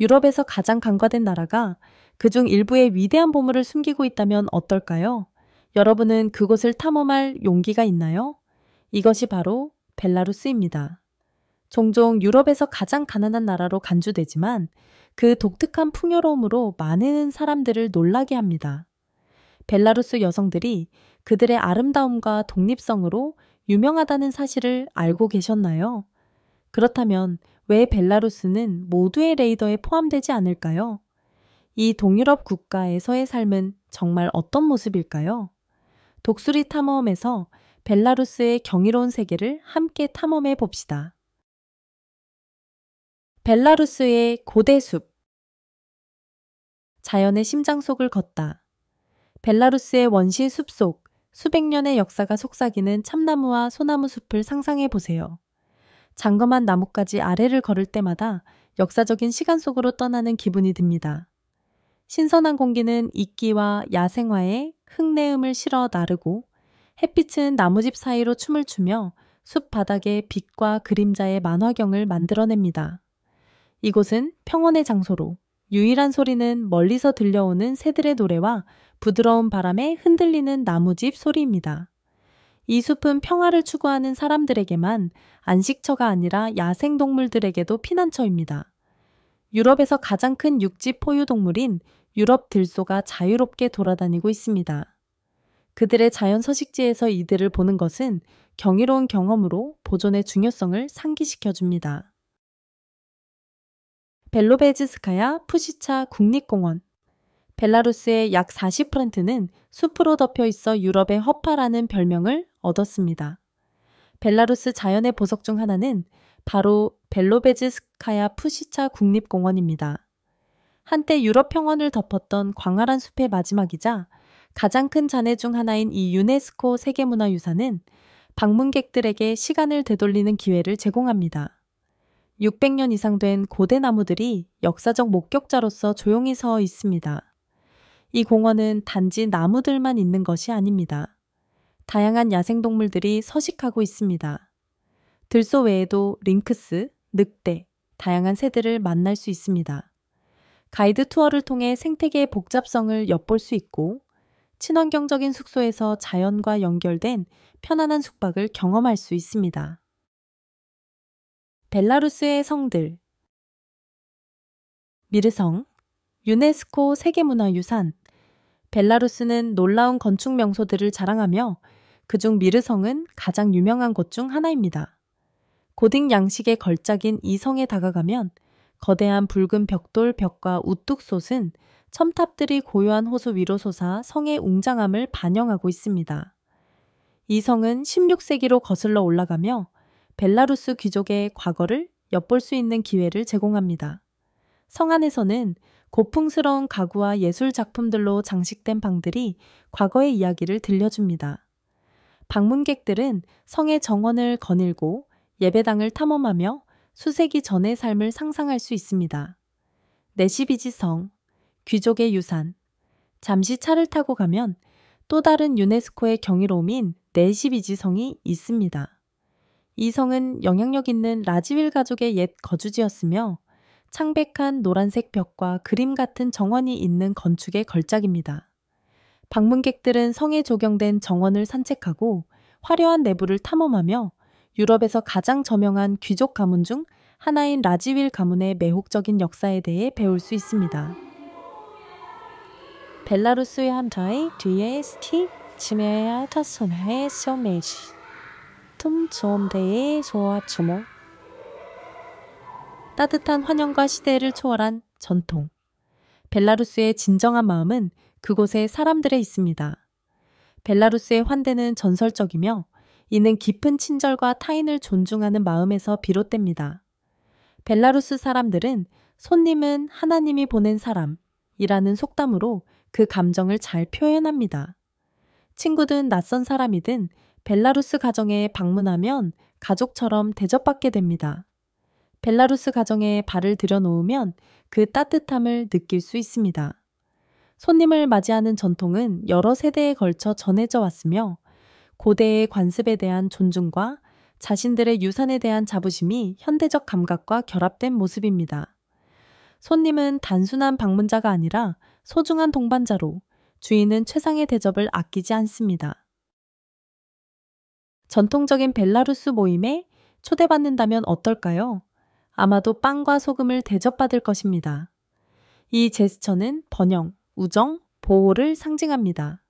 유럽에서 가장 간과된 나라가 그중 일부의 위대한 보물을 숨기고 있다면 어떨까요? 여러분은 그곳을 탐험할 용기가 있나요? 이것이 바로 벨라루스입니다. 종종 유럽에서 가장 가난한 나라로 간주되지만 그 독특한 풍요로움으로 많은 사람들을 놀라게 합니다. 벨라루스 여성들이 그들의 아름다움과 독립성으로 유명하다는 사실을 알고 계셨나요? 그렇다면 왜 벨라루스는 모두의 레이더에 포함되지 않을까요? 이 동유럽 국가에서의 삶은 정말 어떤 모습일까요? 독수리 탐험에서 벨라루스의 경이로운 세계를 함께 탐험해 봅시다. 벨라루스의 고대 숲. 자연의 심장 속을 걷다. 벨라루스의 원시 숲속 수백 년의 역사가 속삭이는 참나무와 소나무 숲을 상상해 보세요. 장검한 나뭇가지 아래를 걸을 때마다 역사적인 시간 속으로 떠나는 기분이 듭니다. 신선한 공기는 이끼와 야생화에 흙내음을 실어 나르고 햇빛은 나무집 사이로 춤을 추며 숲 바닥에 빛과 그림자의 만화경을 만들어냅니다. 이곳은 평온의 장소로 유일한 소리는 멀리서 들려오는 새들의 노래와 부드러운 바람에 흔들리는 나무집 소리입니다. 이 숲은 평화를 추구하는 사람들에게만 안식처가 아니라 야생동물들에게도 피난처입니다. 유럽에서 가장 큰 육지 포유동물인 유럽 들소가 자유롭게 돌아다니고 있습니다. 그들의 자연 서식지에서 이들을 보는 것은 경이로운 경험으로 보존의 중요성을 상기시켜줍니다. 벨로베즈스카야 푸시차 국립공원. 벨라루스의 약 40%는 숲으로 덮여 있어 유럽의 허파라는 별명을 얻었습니다. 벨라루스 자연의 보석 중 하나는 바로 벨로베즈스카야 푸시차 국립공원입니다. 한때 유럽 평원을 덮었던 광활한 숲의 마지막이자 가장 큰 잔해 중 하나인 이 유네스코 세계문화유산은 방문객들에게 시간을 되돌리는 기회를 제공합니다. 600년 이상 된 고대 나무들이 역사적 목격자로서 조용히 서 있습니다. 이 공원은 단지 나무들만 있는 것이 아닙니다. 다양한 야생동물들이 서식하고 있습니다. 들소 외에도 링크스, 늑대, 다양한 새들을 만날 수 있습니다. 가이드 투어를 통해 생태계의 복잡성을 엿볼 수 있고 친환경적인 숙소에서 자연과 연결된 편안한 숙박을 경험할 수 있습니다. 벨라루스의 성들. 미르성, 유네스코 세계문화유산. 벨라루스는 놀라운 건축 명소들을 자랑하며 그중 미르성은 가장 유명한 곳 중 하나입니다. 고딕 양식의 걸작인 이 성에 다가가면 거대한 붉은 벽돌 벽과 우뚝 솟은 첨탑들이 고요한 호수 위로 솟아 성의 웅장함을 반영하고 있습니다. 이 성은 16세기로 거슬러 올라가며 벨라루스 귀족의 과거를 엿볼 수 있는 기회를 제공합니다. 성 안에서는 고풍스러운 가구와 예술 작품들로 장식된 방들이 과거의 이야기를 들려줍니다. 방문객들은 성의 정원을 거닐고 예배당을 탐험하며 수세기 전의 삶을 상상할 수 있습니다. 네시비지 성, 귀족의 유산. 잠시 차를 타고 가면 또 다른 유네스코의 경이로움인 네시비지 성이 있습니다. 이 성은 영향력 있는 라지윌 가족의 옛 거주지였으며 창백한 노란색 벽과 그림 같은 정원이 있는 건축의 걸작입니다. 방문객들은 성에 조경된 정원을 산책하고 화려한 내부를 탐험하며 유럽에서 가장 저명한 귀족 가문 중 하나인 라지윌 가문의 매혹적인 역사에 대해 배울 수 있습니다. 벨라루스의 함자의 뒤에 스티 치메야 타선의 소메지 툼좀대의 소와 주모. 따뜻한 환영과 시대를 초월한 전통. 벨라루스의 진정한 마음은 그곳의 사람들에 있습니다. 벨라루스의 환대는 전설적이며 이는 깊은 친절과 타인을 존중하는 마음에서 비롯됩니다. 벨라루스 사람들은 손님은 하나님이 보낸 사람이라는 속담으로 그 감정을 잘 표현합니다. 친구든 낯선 사람이든 벨라루스 가정에 방문하면 가족처럼 대접받게 됩니다. 벨라루스 가정에 발을 들여놓으면 그 따뜻함을 느낄 수 있습니다. 손님을 맞이하는 전통은 여러 세대에 걸쳐 전해져 왔으며 고대의 관습에 대한 존중과 자신들의 유산에 대한 자부심이 현대적 감각과 결합된 모습입니다. 손님은 단순한 방문자가 아니라 소중한 동반자로 주인은 최상의 대접을 아끼지 않습니다. 전통적인 벨라루스 모임에 초대받는다면 어떨까요? 아마도 빵과 소금을 대접받을 것입니다. 이 제스처는 번영, 우정, 보호를 상징합니다.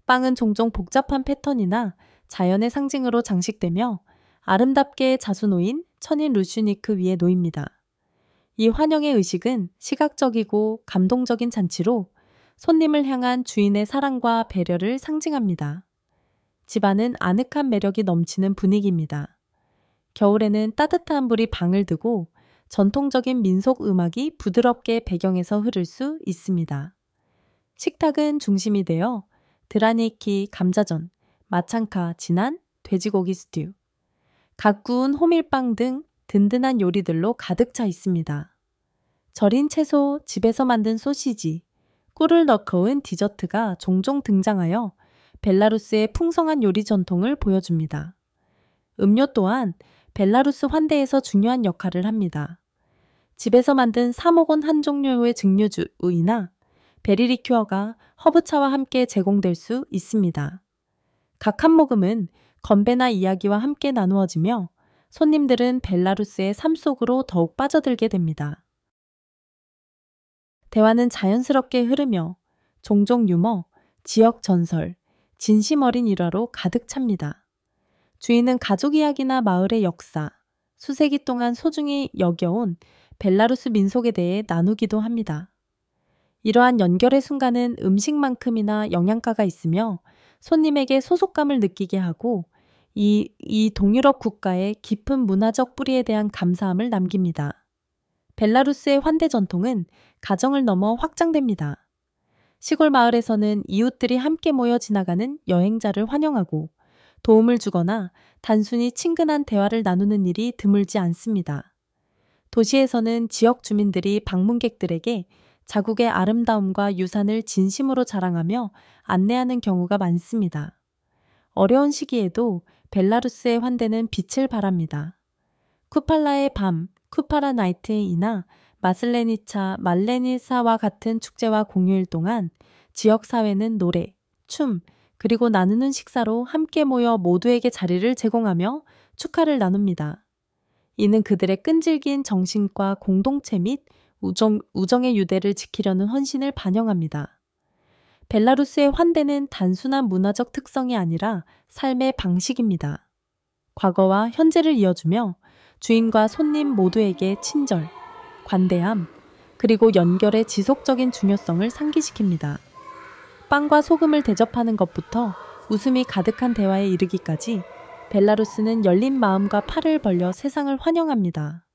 빵은 종종 복잡한 패턴이나 자연의 상징으로 장식되며 아름답게 자수 놓인 천인 루슈니크 위에 놓입니다. 이 환영의 의식은 시각적이고 감동적인 잔치로 손님을 향한 주인의 사랑과 배려를 상징합니다. 집안은 아늑한 매력이 넘치는 분위기입니다. 겨울에는 따뜻한 불이 방을 드고 전통적인 민속 음악이 부드럽게 배경에서 흐를 수 있습니다. 식탁은 중심이 되어 드라니키 감자전, 마창카 진한 돼지고기 스튜, 갓 구운 호밀빵 등 든든한 요리들로 가득 차 있습니다. 절인 채소, 집에서 만든 소시지, 꿀을 넣은 디저트가 종종 등장하여 벨라루스의 풍성한 요리 전통을 보여줍니다. 음료 또한 벨라루스 환대에서 중요한 역할을 합니다. 집에서 만든 사목원 한 종류의 증류주이나 베리 리큐어가 허브차와 함께 제공될 수 있습니다. 각 한 모금은 건배나 이야기와 함께 나누어지며 손님들은 벨라루스의 삶 속으로 더욱 빠져들게 됩니다. 대화는 자연스럽게 흐르며 종종 유머, 지역 전설, 진심 어린 일화로 가득 찹니다. 주인은 가족 이야기나 마을의 역사, 수세기 동안 소중히 여겨온 벨라루스 민속에 대해 나누기도 합니다. 이러한 연결의 순간은 음식만큼이나 영양가가 있으며 손님에게 소속감을 느끼게 하고 이 동유럽 국가의 깊은 문화적 뿌리에 대한 감사함을 남깁니다. 벨라루스의 환대 전통은 가정을 넘어 확장됩니다. 시골 마을에서는 이웃들이 함께 모여 지나가는 여행자를 환영하고 도움을 주거나 단순히 친근한 대화를 나누는 일이 드물지 않습니다. 도시에서는 지역 주민들이 방문객들에게 자국의 아름다움과 유산을 진심으로 자랑하며 안내하는 경우가 많습니다. 어려운 시기에도 벨라루스의 환대는 빛을 발합니다. 쿠팔라의 밤, 쿠파라 나이트이나 마슬레니차, 말레니사와 같은 축제와 공휴일 동안 지역사회는 노래, 춤, 그리고 나누는 식사로 함께 모여 모두에게 자리를 제공하며 축하를 나눕니다. 이는 그들의 끈질긴 정신과 공동체 및 우정의 유대를 지키려는 헌신을 반영합니다. 벨라루스의 환대는 단순한 문화적 특성이 아니라 삶의 방식입니다. 과거와 현재를 이어주며 주인과 손님 모두에게 친절, 관대함, 그리고 연결의 지속적인 중요성을 상기시킵니다. 빵과 소금을 대접하는 것부터 웃음이 가득한 대화에 이르기까지 벨라루스는 열린 마음과 팔을 벌려 세상을 환영합니다.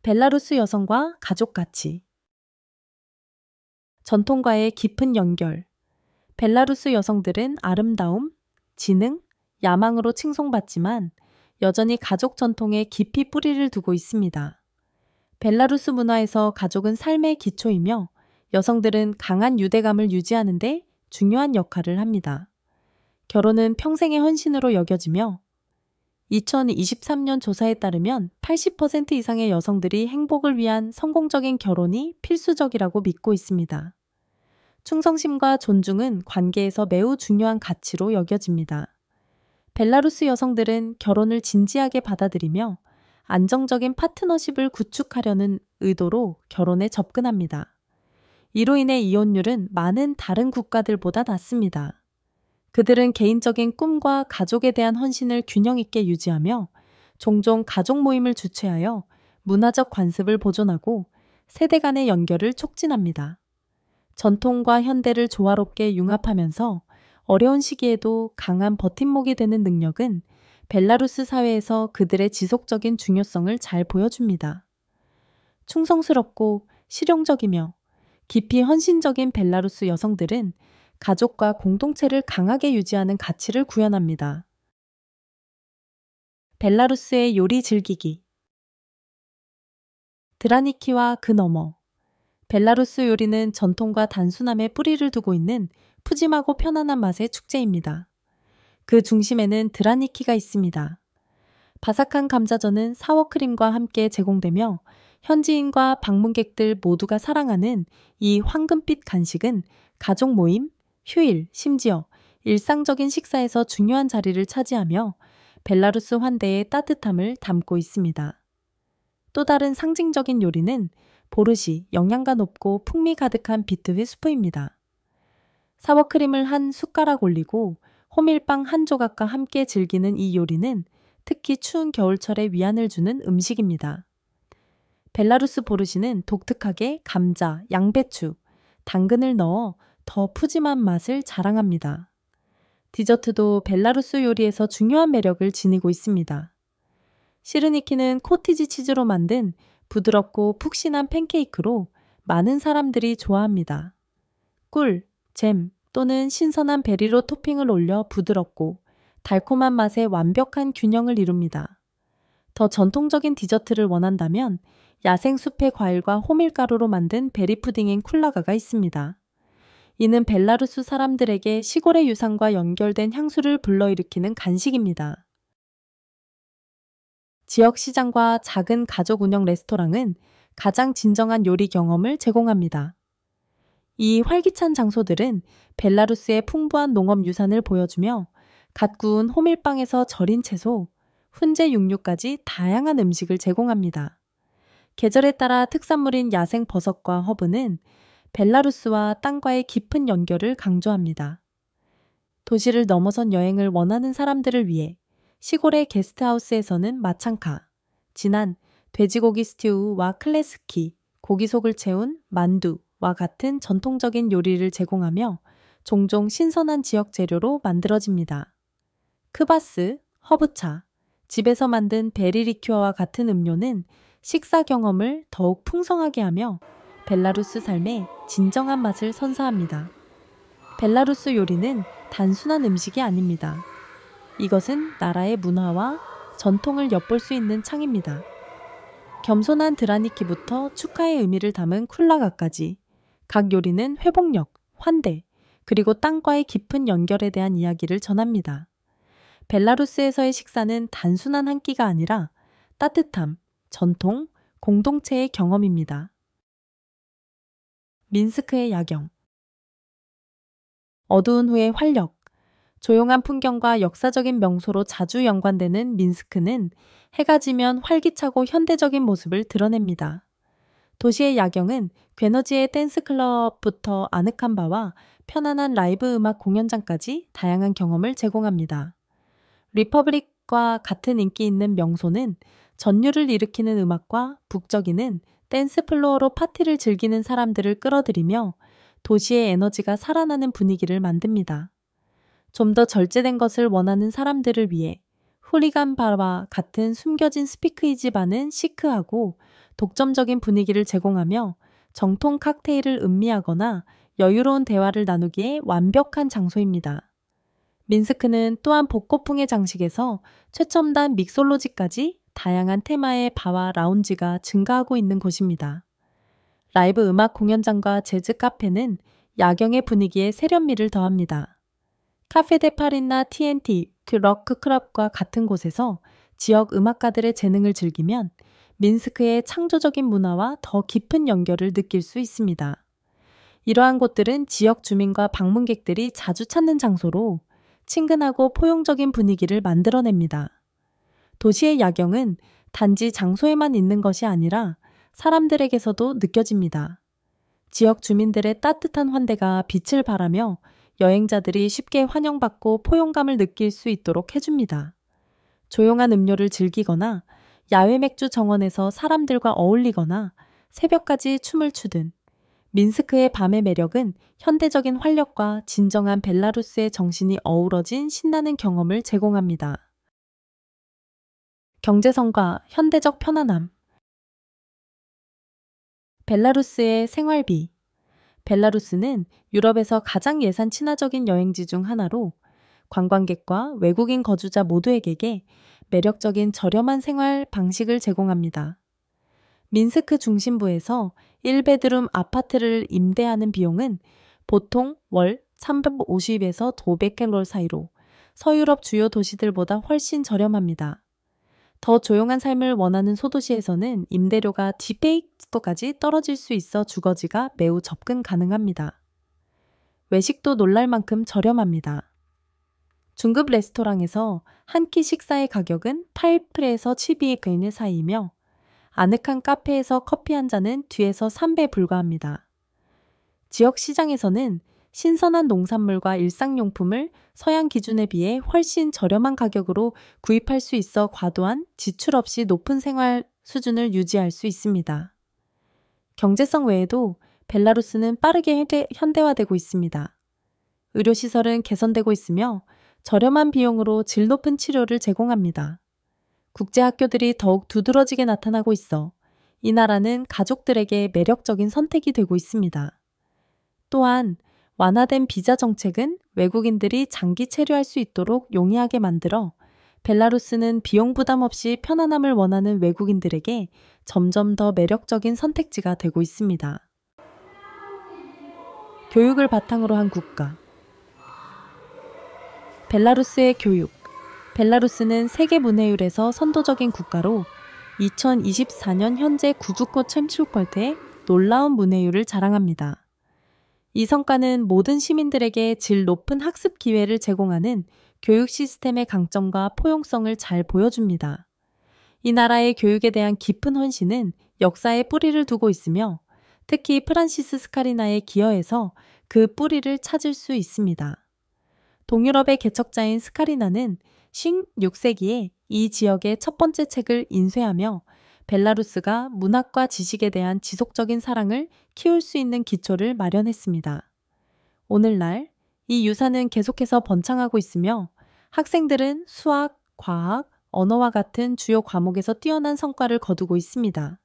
벨라루스 여성과 가족 가치. 전통과의 깊은 연결. 벨라루스 여성들은 아름다움, 지능, 야망으로 칭송받지만 여전히 가족 전통에 깊이 뿌리를 두고 있습니다. 벨라루스 문화에서 가족은 삶의 기초이며 여성들은 강한 유대감을 유지하는 데 중요한 역할을 합니다. 결혼은 평생의 헌신으로 여겨지며 2023년 조사에 따르면 80% 이상의 여성들이 행복을 위한 성공적인 결혼이 필수적이라고 믿고 있습니다. 충성심과 존중은 관계에서 매우 중요한 가치로 여겨집니다. 벨라루스 여성들은 결혼을 진지하게 받아들이며 안정적인 파트너십을 구축하려는 의도로 결혼에 접근합니다. 이로 인해 이혼율은 많은 다른 국가들보다 낮습니다. 그들은 개인적인 꿈과 가족에 대한 헌신을 균형 있게 유지하며 종종 가족 모임을 주최하여 문화적 관습을 보존하고 세대 간의 연결을 촉진합니다. 전통과 현대를 조화롭게 융합하면서 어려운 시기에도 강한 버팀목이 되는 능력은 벨라루스 사회에서 그들의 지속적인 중요성을 잘 보여줍니다. 충성스럽고 실용적이며 깊이 헌신적인 벨라루스 여성들은 가족과 공동체를 강하게 유지하는 가치를 구현합니다. 벨라루스의 요리 즐기기. 드라니키와 그 너머. 벨라루스 요리는 전통과 단순함에 뿌리를 두고 있는 푸짐하고 편안한 맛의 축제입니다. 그 중심에는 드라니키가 있습니다. 바삭한 감자전은 사워크림과 함께 제공되며 현지인과 방문객들 모두가 사랑하는 이 황금빛 간식은 가족 모임, 휴일, 심지어 일상적인 식사에서 중요한 자리를 차지하며 벨라루스 환대의 따뜻함을 담고 있습니다. 또 다른 상징적인 요리는 보르시, 영양가 높고 풍미 가득한 비트휘 수프입니다. 사워크림을 한 숟가락 올리고 호밀빵 한 조각과 함께 즐기는 이 요리는 특히 추운 겨울철에 위안을 주는 음식입니다. 벨라루스 보르시는 독특하게 감자, 양배추, 당근을 넣어 더 푸짐한 맛을 자랑합니다. 디저트도 벨라루스 요리에서 중요한 매력을 지니고 있습니다. 시르니키는 코티지 치즈로 만든 부드럽고 푹신한 팬케이크로 많은 사람들이 좋아합니다. 꿀, 잼 또는 신선한 베리로 토핑을 올려 부드럽고 달콤한 맛의 완벽한 균형을 이룹니다. 더 전통적인 디저트를 원한다면 야생 숲의 과일과 호밀가루로 만든 베리 푸딩인 쿨라가가 있습니다. 이는 벨라루스 사람들에게 시골의 유산과 연결된 향수를 불러일으키는 간식입니다. 지역 시장과 작은 가족 운영 레스토랑은 가장 진정한 요리 경험을 제공합니다. 이 활기찬 장소들은 벨라루스의 풍부한 농업 유산을 보여주며 갓 구운 호밀빵에서 절인 채소, 훈제 육류까지 다양한 음식을 제공합니다. 계절에 따라 특산물인 야생 버섯과 허브는 벨라루스와 땅과의 깊은 연결을 강조합니다. 도시를 넘어선 여행을 원하는 사람들을 위해 시골의 게스트하우스에서는 마창카, 진한 돼지고기 스튜와 클레스키, 고기속을 채운 만두와 같은 전통적인 요리를 제공하며 종종 신선한 지역 재료로 만들어집니다. 크바스, 허브차, 집에서 만든 베리 리큐어와 같은 음료는 식사 경험을 더욱 풍성하게 하며 벨라루스 삶의 진정한 맛을 선사합니다. 벨라루스 요리는 단순한 음식이 아닙니다. 이것은 나라의 문화와 전통을 엿볼 수 있는 창입니다. 겸손한 드라니키부터 축하의 의미를 담은 쿨라가까지 각 요리는 회복력, 환대, 그리고 땅과의 깊은 연결에 대한 이야기를 전합니다. 벨라루스에서의 식사는 단순한 한 끼가 아니라 따뜻함, 전통, 공동체의 경험입니다. 민스크의 야경. 어두운 후의 활력. 조용한 풍경과 역사적인 명소로 자주 연관되는 민스크는 해가 지면 활기차고 현대적인 모습을 드러냅니다. 도시의 야경은 괴너지의 댄스클럽부터 아늑한 바와 편안한 라이브 음악 공연장까지 다양한 경험을 제공합니다. 리퍼블릭과 같은 인기 있는 명소는 전율을 일으키는 음악과 북적이는 댄스 플로어로 파티를 즐기는 사람들을 끌어들이며 도시의 에너지가 살아나는 분위기를 만듭니다. 좀 더 절제된 것을 원하는 사람들을 위해 후리간 바와 같은 숨겨진 스피크이지 바는 시크하고 독점적인 분위기를 제공하며 정통 칵테일을 음미하거나 여유로운 대화를 나누기에 완벽한 장소입니다. 민스크는 또한 복고풍의 장식에서 최첨단 믹솔로지까지 다양한 테마의 바와 라운지가 증가하고 있는 곳입니다. 라이브 음악 공연장과 재즈 카페는 야경의 분위기에 세련미를 더합니다. 카페 데 파리나 TNT, 럭크 클럽과 같은 곳에서 지역 음악가들의 재능을 즐기면 민스크의 창조적인 문화와 더 깊은 연결을 느낄 수 있습니다. 이러한 곳들은 지역 주민과 방문객들이 자주 찾는 장소로 친근하고 포용적인 분위기를 만들어냅니다. 도시의 야경은 단지 장소에만 있는 것이 아니라 사람들에게서도 느껴집니다. 지역 주민들의 따뜻한 환대가 빛을 발하며 여행자들이 쉽게 환영받고 포용감을 느낄 수 있도록 해줍니다. 조용한 음료를 즐기거나 야외 맥주 정원에서 사람들과 어울리거나 새벽까지 춤을 추든 민스크의 밤의 매력은 현대적인 활력과 진정한 벨라루스의 정신이 어우러진 신나는 경험을 제공합니다. 경제성과 현대적 편안함. 벨라루스의 생활비. 벨라루스는 유럽에서 가장 예산 친화적인 여행지 중 하나로 관광객과 외국인 거주자 모두에게 매력적인 저렴한 생활 방식을 제공합니다. 민스크 중심부에서 1베드룸 아파트를 임대하는 비용은 보통 월 350에서 500켈롤 사이로 서유럽 주요 도시들보다 훨씬 저렴합니다. 더 조용한 삶을 원하는 소도시에서는 임대료가 디페이스도까지 떨어질 수 있어 주거지가 매우 접근 가능합니다. 외식도 놀랄 만큼 저렴합니다. 중급 레스토랑에서 한 끼 식사의 가격은 8불에서 12엔 사이이며 아늑한 카페에서 커피 한 잔은 뒤에서 3배에 불과합니다. 지역 시장에서는 신선한 농산물과 일상용품을 서양 기준에 비해 훨씬 저렴한 가격으로 구입할 수 있어 과도한 지출 없이 높은 생활 수준을 유지할 수 있습니다. 경제성 외에도 벨라루스는 빠르게 현대화되고 있습니다. 의료시설은 개선되고 있으며 저렴한 비용으로 질 높은 치료를 제공합니다. 국제학교들이 더욱 두드러지게 나타나고 있어 이 나라는 가족들에게 매력적인 선택이 되고 있습니다. 또한 완화된 비자 정책은 외국인들이 장기 체류할 수 있도록 용이하게 만들어 벨라루스는 비용 부담 없이 편안함을 원하는 외국인들에게 점점 더 매력적인 선택지가 되고 있습니다. 교육을 바탕으로 한 국가. 벨라루스의 교육. 벨라루스는 세계 문해율에서 선도적인 국가로 2024년 현재 구주권 76%의 놀라운 문해율을 자랑합니다. 이 성과는 모든 시민들에게 질 높은 학습 기회를 제공하는 교육 시스템의 강점과 포용성을 잘 보여줍니다. 이 나라의 교육에 대한 깊은 헌신은 역사에 뿌리를 두고 있으며 특히 프란시스 스카리나의 기여에서 그 뿌리를 찾을 수 있습니다. 동유럽의 개척자인 스카리나는 16세기에 이 지역의 첫 번째 책을 인쇄하며 벨라루스가 문학과 지식에 대한 지속적인 사랑을 키울 수 있는 기초를 마련했습니다. 오늘날 이 유산은 계속해서 번창하고 있으며 학생들은 수학, 과학, 언어와 같은 주요 과목에서 뛰어난 성과를 거두고 있습니다.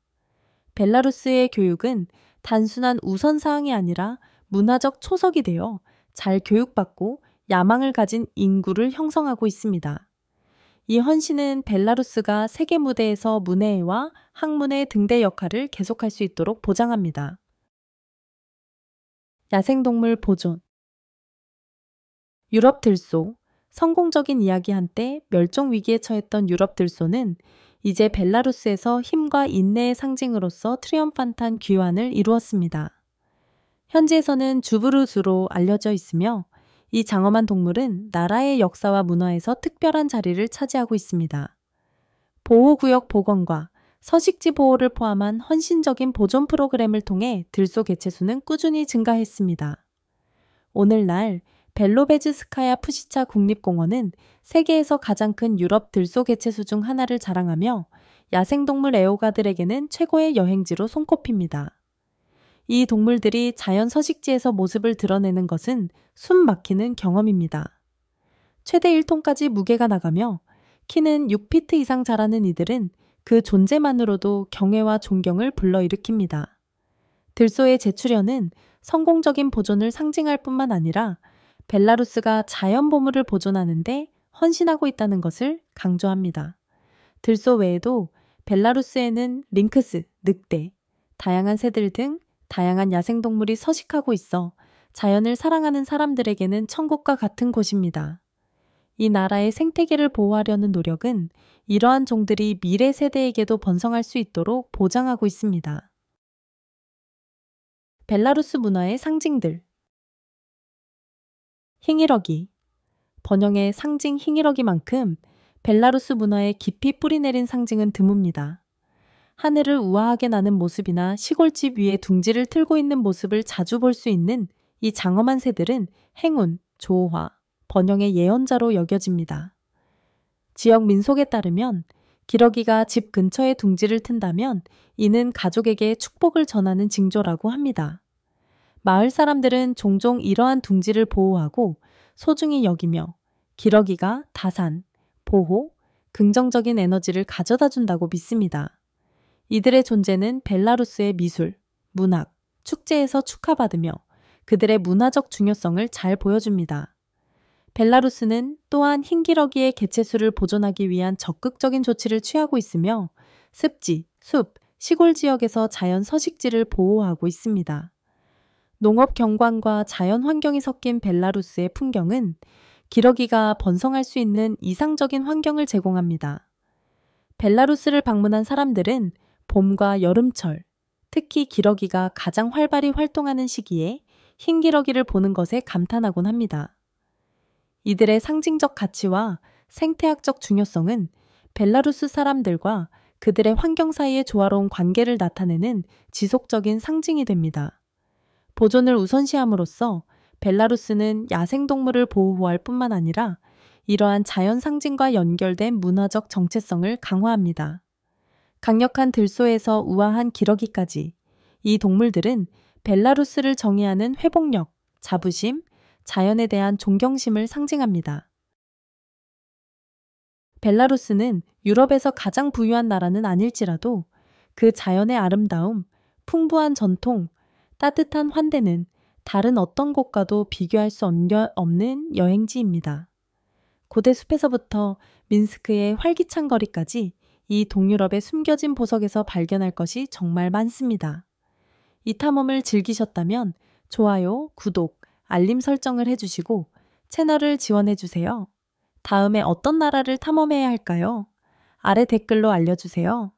벨라루스의 교육은 단순한 우선사항이 아니라 문화적 초석이 되어 잘 교육받고 야망을 가진 인구를 형성하고 있습니다. 이 헌신은 벨라루스가 세계 무대에서 문해와 학문의 등대 역할을 계속할 수 있도록 보장합니다. 야생동물 보존. 유럽 들소. 성공적인 이야기 한때 멸종 위기에 처했던 유럽 들소는 이제 벨라루스에서 힘과 인내의 상징으로서 트리엄판탄 귀환을 이루었습니다. 현지에서는 주브루스로 알려져 있으며 이 장엄한 동물은 나라의 역사와 문화에서 특별한 자리를 차지하고 있습니다. 보호구역 복원과 서식지 보호를 포함한 헌신적인 보존 프로그램을 통해 들소 개체수는 꾸준히 증가했습니다. 오늘날 벨로베즈스카야 푸시차 국립공원은 세계에서 가장 큰 유럽 들소 개체수 중 하나를 자랑하며 야생동물 애호가들에게는 최고의 여행지로 손꼽힙니다. 이 동물들이 자연 서식지에서 모습을 드러내는 것은 숨 막히는 경험입니다. 최대 1톤까지 무게가 나가며 키는 6피트 이상 자라는 이들은 그 존재만으로도 경애와 존경을 불러일으킵니다. 들소의 제출현은 성공적인 보존을 상징할 뿐만 아니라 벨라루스가 자연 보물을 보존하는 데 헌신하고 있다는 것을 강조합니다. 들소 외에도 벨라루스에는 링크스, 늑대, 다양한 새들 등 다양한 야생동물이 서식하고 있어 자연을 사랑하는 사람들에게는 천국과 같은 곳입니다. 이 나라의 생태계를 보호하려는 노력은 이러한 종들이 미래 세대에게도 번성할 수 있도록 보장하고 있습니다. 벨라루스 문화의 상징들. 힝이러기. 번영의 상징 힝이러기만큼 벨라루스 문화에 깊이 뿌리내린 상징은 드뭅니다. 하늘을 우아하게 나는 모습이나 시골집 위에 둥지를 틀고 있는 모습을 자주 볼 수 있는 이 장엄한 새들은 행운, 조화, 번영의 예언자로 여겨집니다. 지역 민속에 따르면 기러기가 집 근처에 둥지를 튼다면 이는 가족에게 축복을 전하는 징조라고 합니다. 마을 사람들은 종종 이러한 둥지를 보호하고 소중히 여기며 기러기가 다산, 보호, 긍정적인 에너지를 가져다 준다고 믿습니다. 이들의 존재는 벨라루스의 미술, 문학, 축제에서 축하받으며 그들의 문화적 중요성을 잘 보여줍니다. 벨라루스는 또한 흰기러기의 개체수를 보존하기 위한 적극적인 조치를 취하고 있으며 습지, 숲, 시골 지역에서 자연 서식지를 보호하고 있습니다. 농업 경관과 자연 환경이 섞인 벨라루스의 풍경은 기러기가 번성할 수 있는 이상적인 환경을 제공합니다. 벨라루스를 방문한 사람들은 봄과 여름철, 특히 기러기가 가장 활발히 활동하는 시기에 흰 기러기를 보는 것에 감탄하곤 합니다. 이들의 상징적 가치와 생태학적 중요성은 벨라루스 사람들과 그들의 환경 사이의 조화로운 관계를 나타내는 지속적인 상징이 됩니다. 보존을 우선시함으로써 벨라루스는 야생동물을 보호할 뿐만 아니라 이러한 자연 상징과 연결된 문화적 정체성을 강화합니다. 강력한 들소에서 우아한 기러기까지 이 동물들은 벨라루스를 정의하는 회복력, 자부심, 자연에 대한 존경심을 상징합니다. 벨라루스는 유럽에서 가장 부유한 나라는 아닐지라도 그 자연의 아름다움, 풍부한 전통, 따뜻한 환대는 다른 어떤 곳과도 비교할 수 없는 여행지입니다. 고대 숲에서부터 민스크의 활기찬 거리까지 이 동유럽의 숨겨진 보석에서 발견할 것이 정말 많습니다. 이 탐험을 즐기셨다면 좋아요, 구독, 알림 설정을 해주시고 채널을 지원해주세요. 다음에 어떤 나라를 탐험해야 할까요? 아래 댓글로 알려주세요.